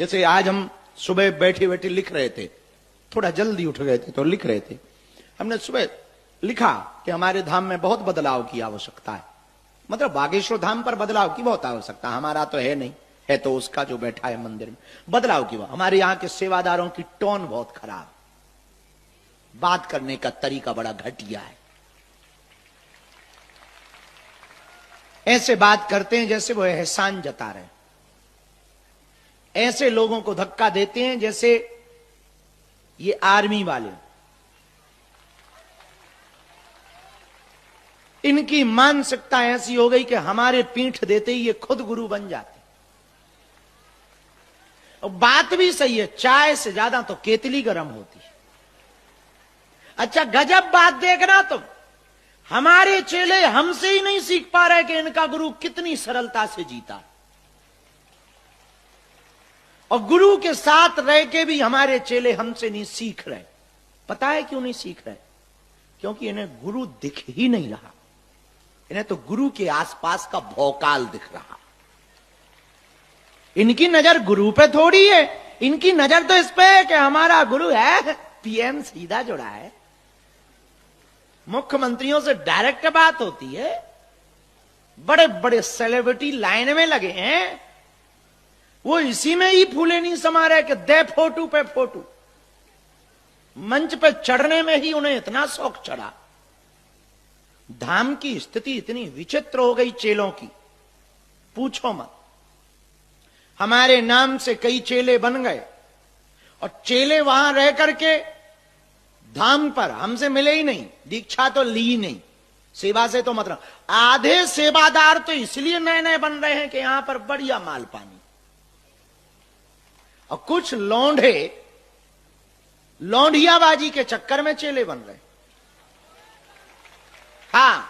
जैसे आज हम सुबह बैठे बैठे लिख रहे थे, थोड़ा जल्दी उठ गए थे तो लिख रहे थे। हमने सुबह लिखा कि हमारे धाम में बहुत बदलाव की आवश्यकता है। मतलब बागेश्वर धाम पर बदलाव की बहुत आवश्यकता, हमारा तो है नहीं, है तो उसका जो बैठा है मंदिर में। बदलाव की हमारे यहां के सेवादारों की टोन बहुत खराब, बात करने का तरीका बड़ा घटिया है। ऐसे बात करते हैं जैसे वो एहसान जता रहे, ऐसे लोगों को धक्का देते हैं जैसे ये आर्मी वाले। इनकी मानसिकता ऐसी हो गई कि हमारे पीठ देते ही ये खुद गुरु बन जाते। और बात भी सही है, चाय से ज्यादा तो केतली गर्म होती है। अच्छा गजब बात देखना तुम, हमारे चेले हमसे ही नहीं सीख पा रहे कि इनका गुरु कितनी सरलता से जीता, और गुरु के साथ रह के भी हमारे चेले हमसे नहीं सीख रहे। पता है क्यों नहीं सीख रहे? क्योंकि इन्हें गुरु दिख ही नहीं रहा, इन्हें तो गुरु के आसपास का भौकाल दिख रहा। इनकी नजर गुरु पे थोड़ी है, इनकी नजर तो इस पे है कि हमारा गुरु है, पीएम सीधा जुड़ा है, मुख्यमंत्रियों से डायरेक्ट बात होती है, बड़े बड़े सेलिब्रिटी लाइन में लगे हैं, वो इसी में ही फूले नहीं समा रहे कि दे फोटो पे फोटो। मंच पे चढ़ने में ही उन्हें इतना शौक चढ़ा। धाम की स्थिति इतनी विचित्र हो गई चेलों की, पूछो मत। हमारे नाम से कई चेले बन गए, और चेले वहां रह करके धाम पर हमसे मिले ही नहीं, दीक्षा तो ली ही नहीं, सेवा से तो मतलब। आधे सेवादार तो इसलिए नए नए बन रहे हैं कि यहां पर बढ़िया माल पानी, और कुछ लौंढे लौंढियाबाजी के चक्कर में चेले बन रहे। हाँ,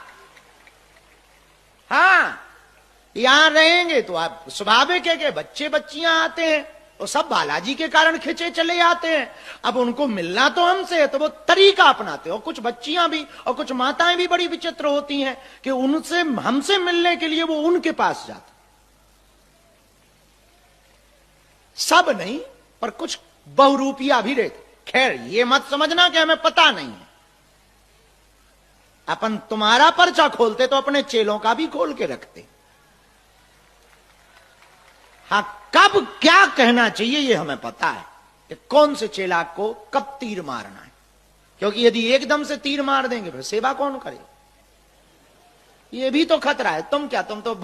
यहां रहेंगे तो आप स्वाभाविक है कि बच्चे बच्चियां आते हैं, और सब बालाजी के कारण खिंचे चले आते हैं। अब उनको मिलना तो हमसे है, तो वो तरीका अपनाते हैं। और कुछ बच्चियां भी और कुछ माताएं भी बड़ी विचित्र होती हैं कि उनसे हमसे मिलने के लिए वो उनके पास जाते। सब नहीं, पर कुछ बहुरूपिया भी रहते। खैर ये मत समझना कि हमें पता नहीं है, अपन तुम्हारा पर्चा खोलते तो अपने चेलों का भी खोल के रखते। हाँ, कब क्या कहना चाहिए ये हमें पता है कि कौन से चेला को कब तीर मारना है, क्योंकि यदि एकदम से तीर मार देंगे फिर सेवा कौन करे? ये भी तो खतरा है। तुम क्या, तुम तो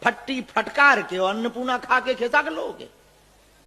फट्टी फटकार के और अन्नपूर्णा खा के खिसा के लोगे।